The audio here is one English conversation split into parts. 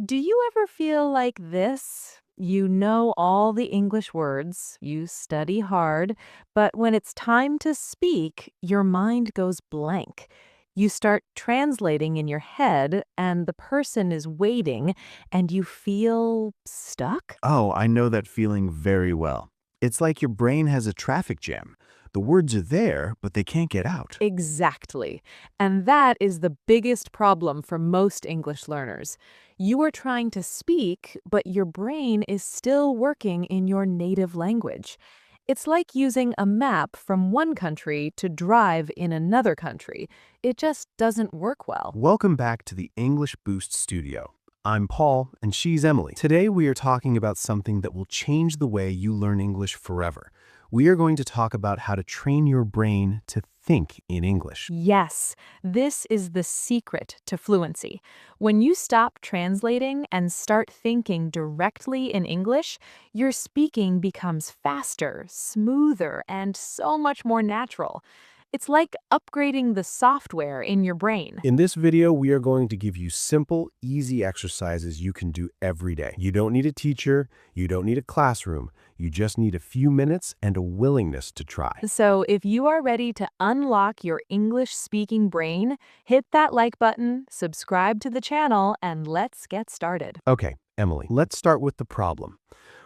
Do you ever feel like this? You know all the English words, you study hard, but when it's time to speak, your mind goes blank. You start translating in your head, and the person is waiting, and you feel stuck? Oh, I know that feeling very well. It's like your brain has a traffic jam. The words are there, but they can't get out. Exactly. And that is the biggest problem for most English learners. You are trying to speak, but your brain is still working in your native language. It's like using a map from one country to drive in another country. It just doesn't work well. Welcome back to the English Boost Studio. I'm Paul, and she's Emily. Today we are talking about something that will change the way you learn English forever. We are going to talk about how to train your brain to think in English. Yes, this is the secret to fluency. When you stop translating and start thinking directly in English, your speaking becomes faster, smoother, and so much more natural. It's like upgrading the software in your brain. In this video, we are going to give you simple, easy exercises you can do every day. You don't need a teacher, you don't need a classroom, you just need a few minutes and a willingness to try. So, if you are ready to unlock your English speaking brain, hit that like button, subscribe to the channel, and let's get started. Okay, Emily, let's start with the problem.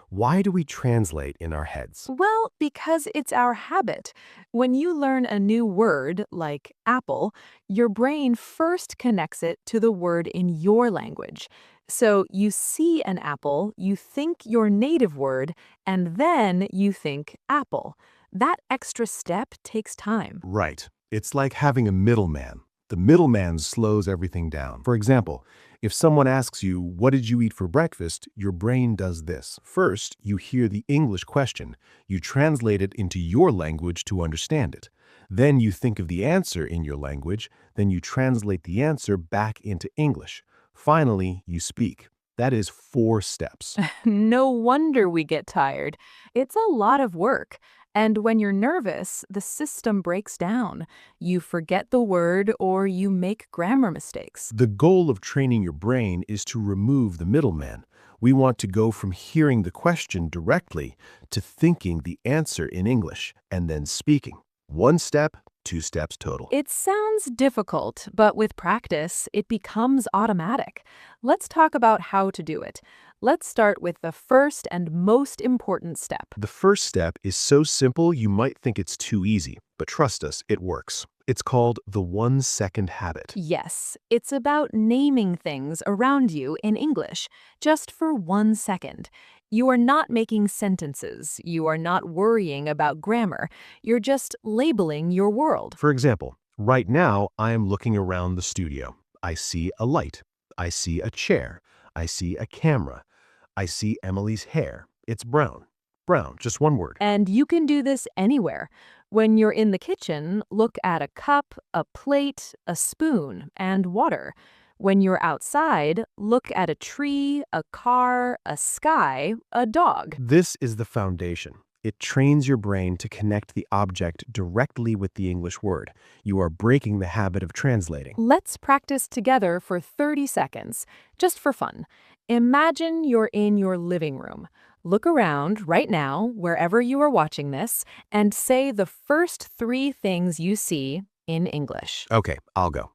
Why do we translate in our heads? Well, because it's our habit. When you learn a new word, like apple, your brain first connects it to the word in your language. So you see an apple, you think your native word, and then you think apple. That extra step takes time. Right. It's like having a middleman. The middleman slows everything down. For example, if someone asks you, "What did you eat for breakfast?" your brain does this. First, you hear the English question. You translate it into your language to understand it. Then you think of the answer in your language. Then you translate the answer back into English. Finally, you speak. That is 4 steps. No wonder we get tired. It's a lot of work. And when you're nervous, the system breaks down. You forget the word or you make grammar mistakes. The goal of training your brain is to remove the middleman. We want to go from hearing the question directly to thinking the answer in English and then speaking. 1 step, 2 steps total. It sounds difficult, but with practice, it becomes automatic. Let's talk about how to do it. Let's start with the first and most important step. The first step is so simple you might think it's too easy, but trust us, it works. It's called the 1-second habit. Yes, it's about naming things around you in English, just for 1 second. You are not making sentences. You are not worrying about grammar. You're just labeling your world. For example, right now I am looking around the studio. I see a light. I see a chair. I see a camera. I see Emily's hair. It's brown. Brown, just one word. And you can do this anywhere. When you're in the kitchen, look at a cup, a plate, a spoon, and water. When you're outside, look at a tree, a car, a sky, a dog. This is the foundation. It trains your brain to connect the object directly with the English word. You are breaking the habit of translating. Let's practice together for 30 seconds, just for fun. Imagine you're in your living room. Look around right now, wherever you are watching this, and say the first 3 things you see in English. Okay, I'll go.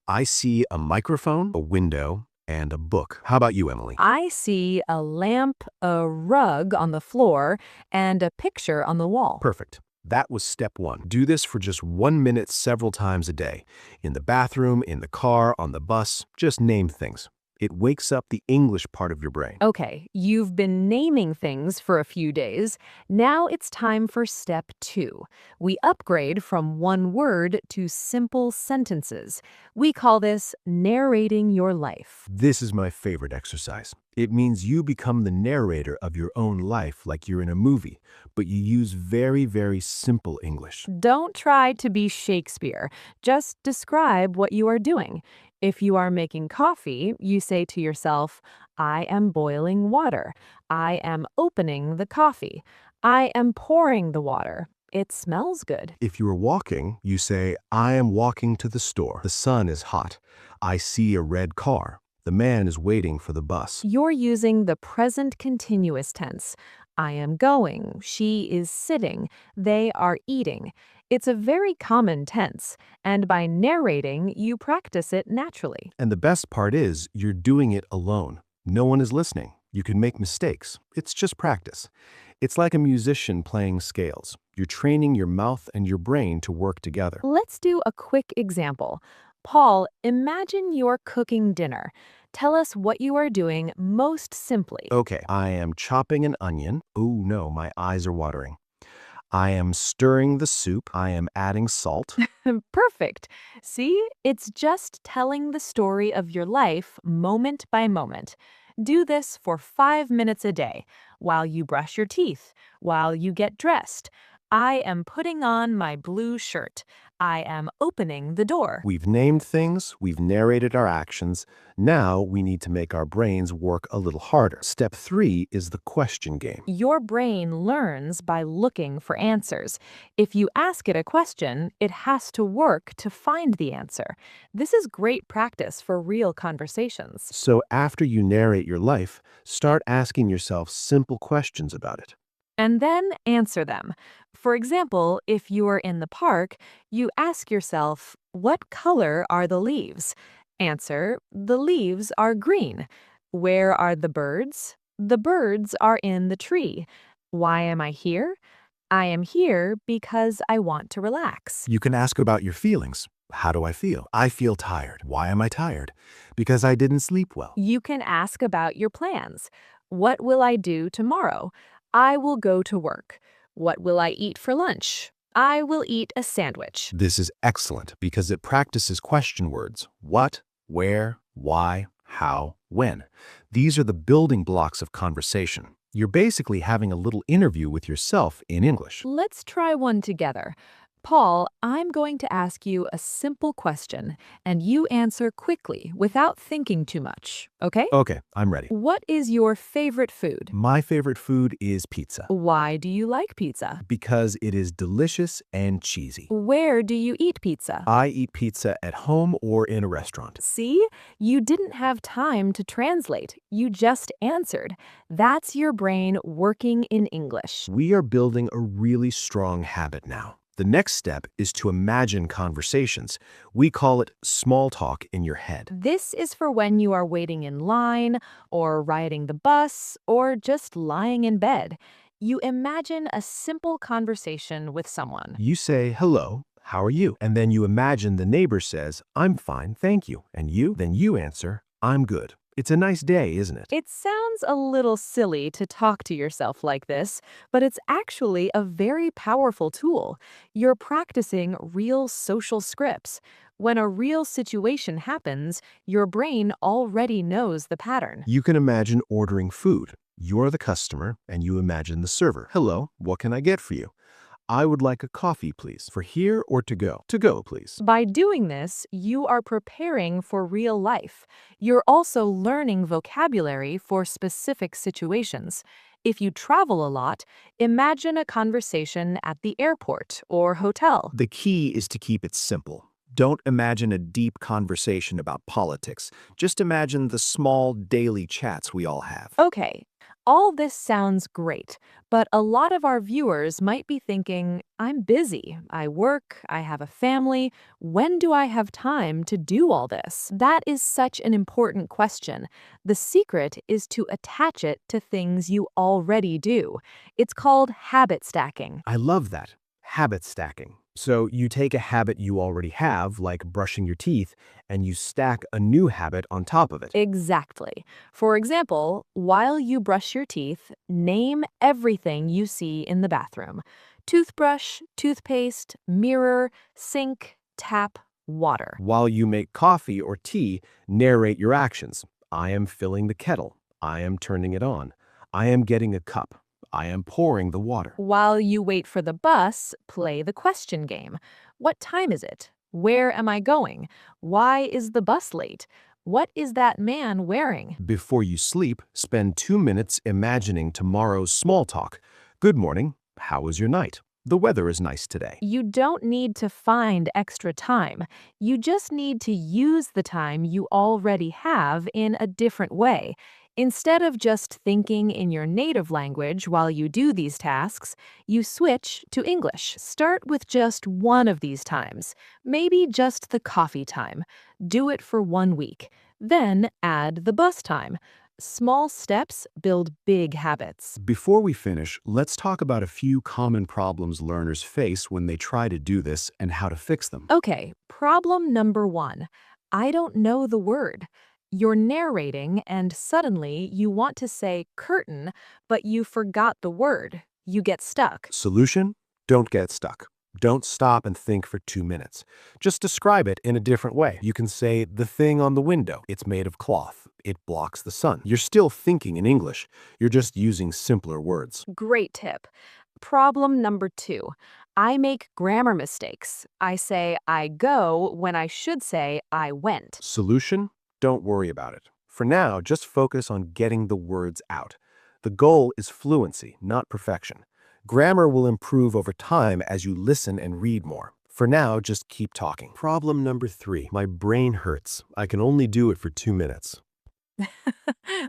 I see a microphone, a window, and a book. How about you, Emily? I see a lamp, a rug on the floor, and a picture on the wall. Perfect. That was step 1. Do this for just 1 minute several times a day. In the bathroom, in the car, on the bus, just name things. It wakes up the English part of your brain. Okay, you've been naming things for a few days. Now it's time for step 2. We upgrade from one word to simple sentences. We call this narrating your life. This is my favorite exercise. It means you become the narrator of your own life like you're in a movie, but you use very, very simple English. Don't try to be Shakespeare. Just describe what you are doing. If you are making coffee, you say to yourself, I am boiling water. I am opening the coffee. I am pouring the water. It smells good. If you are walking, you say, I am walking to the store. The sun is hot. I see a red car. The man is waiting for the bus. You're using the present continuous tense. I am going, she is sitting, they are eating. It's a very common tense, and by narrating, you practice it naturally. And the best part is, you're doing it alone. No one is listening. You can make mistakes. It's just practice. It's like a musician playing scales. You're training your mouth and your brain to work together. Let's do a quick example. Paul, imagine you're cooking dinner. Tell us what you are doing most simply. Okay, I am chopping an onion. Oh no, my eyes are watering. I am stirring the soup. I am adding salt. Perfect. See, it's just telling the story of your life moment by moment. Do this for 5 minutes a day, while you brush your teeth, while you get dressed. I am putting on my blue shirt. I am opening the door. We've named things, we've narrated our actions. Now we need to make our brains work a little harder. Step 3 is the question game. Your brain learns by looking for answers. If you ask it a question, it has to work to find the answer. This is great practice for real conversations. So after you narrate your life, start asking yourself simple questions about it. And then answer them. For example, if you are in the park, you ask yourself, what color are the leaves? Answer, the leaves are green. Where are the birds? The birds are in the tree. Why am I here? I am here because I want to relax. You can ask about your feelings. How do I feel? I feel tired. Why am I tired? Because I didn't sleep well. You can ask about your plans. What will I do tomorrow? I will go to work. What will I eat for lunch? I will eat a sandwich. This is excellent because it practices question words. What, where, why, how, when. These are the building blocks of conversation. You're basically having a little interview with yourself in English. Let's try one together. Paul, I'm going to ask you a simple question, and you answer quickly without thinking too much, okay? Okay, I'm ready. What is your favorite food? My favorite food is pizza Why do you like pizza? because it is delicious and cheesy. Where do you eat pizza? I eat pizza at home or in a restaurant. See, you didn't have time to translate. You just answered. That's your brain working in English. We are building a really strong habit now. The next step is to imagine conversations. We call it small talk in your head. This is for when you are waiting in line, or riding the bus, or just lying in bed. You imagine a simple conversation with someone. You say, hello, how are you? And then you imagine the neighbor says, I'm fine, thank you. And you? Then you answer, I'm good. It's a nice day, isn't it? It sounds a little silly to talk to yourself like this, but it's actually a very powerful tool. You're practicing real social scripts. When a real situation happens, your brain already knows the pattern. You can imagine ordering food. You're the customer, and you imagine the server. Hello, what can I get for you? I would like a coffee, please. For here or to go? To go, please. By doing this, you are preparing for real life. You're also learning vocabulary for specific situations. If you travel a lot, imagine a conversation at the airport or hotel. The key is to keep it simple. Don't imagine a deep conversation about politics. Just imagine the small daily chats we all have. Okay, all this sounds great, but a lot of our viewers might be thinking, I'm busy, I work, I have a family, when do I have time to do all this? That is such an important question. The secret is to attach it to things you already do. It's called habit stacking. I love that. Habit stacking. So you take a habit you already have, like brushing your teeth, and you stack a new habit on top of it. Exactly. For example, while you brush your teeth, name everything you see in the bathroom. Toothbrush, toothpaste, mirror, sink, tap, water. While you make coffee or tea, narrate your actions. I am filling the kettle. I am turning it on. I am getting a cup. I am pouring the water. While you wait for the bus, play the question game. What time is it? Where am I going? Why is the bus late? What is that man wearing? Before you sleep, spend 2 minutes imagining tomorrow's small talk. Good morning. How was your night? The weather is nice today. You don't need to find extra time. You just need to use the time you already have in a different way. Instead of just thinking in your native language while you do these tasks, you switch to English. Start with just one of these times, maybe just the coffee time. Do it for 1 week. Then add the bus time. Small steps build big habits. Before we finish, let's talk about a few common problems learners face when they try to do this and how to fix them. Okay, problem number one. I don't know the word. You're narrating and suddenly you want to say curtain, but you forgot the word. You get stuck. Solution? Don't get stuck. Don't stop and think for 2 minutes. Just describe it in a different way. You can say, the thing on the window. It's made of cloth. It blocks the sun. You're still thinking in English. You're just using simpler words. Great tip. Problem number two. I make grammar mistakes. I say I go when I should say I went. Solution? Don't worry about it. For now, just focus on getting the words out. The goal is fluency, not perfection. Grammar will improve over time as you listen and read more. For now, just keep talking. Problem number 3. My brain hurts. I can only do it for 2 minutes.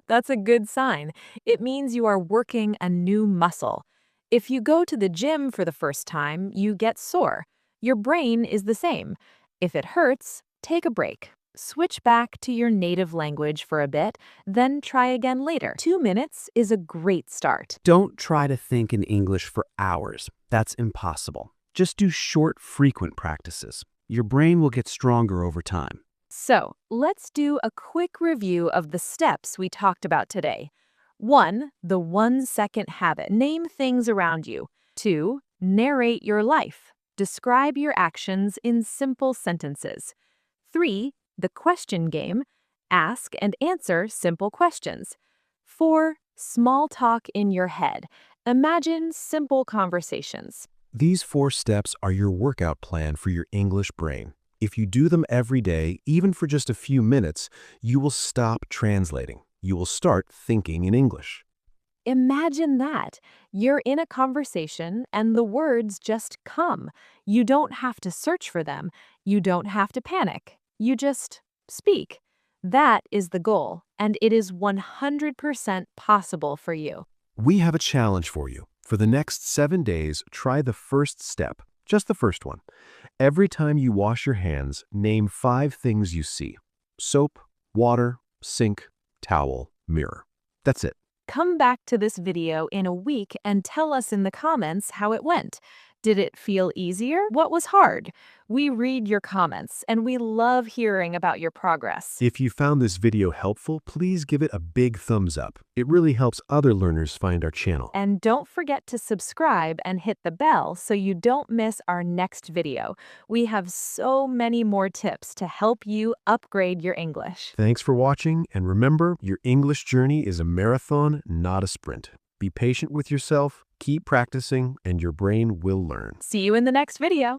That's a good sign. It means you are working a new muscle. If you go to the gym for the first time, you get sore. Your brain is the same. If it hurts, take a break. Switch back to your native language for a bit, then try again later. 2 minutes is a great start. Don't try to think in English for hours. That's impossible. Just do short, frequent practices. Your brain will get stronger over time. So, let's do a quick review of the steps we talked about today. 1. The 1-second habit. Name things around you. 2. Narrate your life. Describe your actions in simple sentences. 3. The question game. Ask and answer simple questions. 4. Small talk in your head. Imagine simple conversations. These 4 steps are your workout plan for your English brain. If you do them every day, even for just a few minutes, you will stop translating. You will start thinking in English. Imagine that. You're in a conversation and the words just come. You don't have to search for them. You don't have to panic. You just speak. That is the goal, and it is 100% possible for you. We have a challenge for you. For the next 7 days, try the first step, just the first one. Every time you wash your hands, name 5 things you see. Soap, water, sink, towel, mirror. That's it. Come back to this video in a week and tell us in the comments how it went. Did it feel easier? What was hard? We read your comments, and we love hearing about your progress. If you found this video helpful, please give it a big thumbs up. It really helps other learners find our channel. And don't forget to subscribe and hit the bell so you don't miss our next video. We have so many more tips to help you upgrade your English. Thanks for watching, and remember, your English journey is a marathon, not a sprint. Be patient with yourself, keep practicing, and your brain will learn. See you in the next video.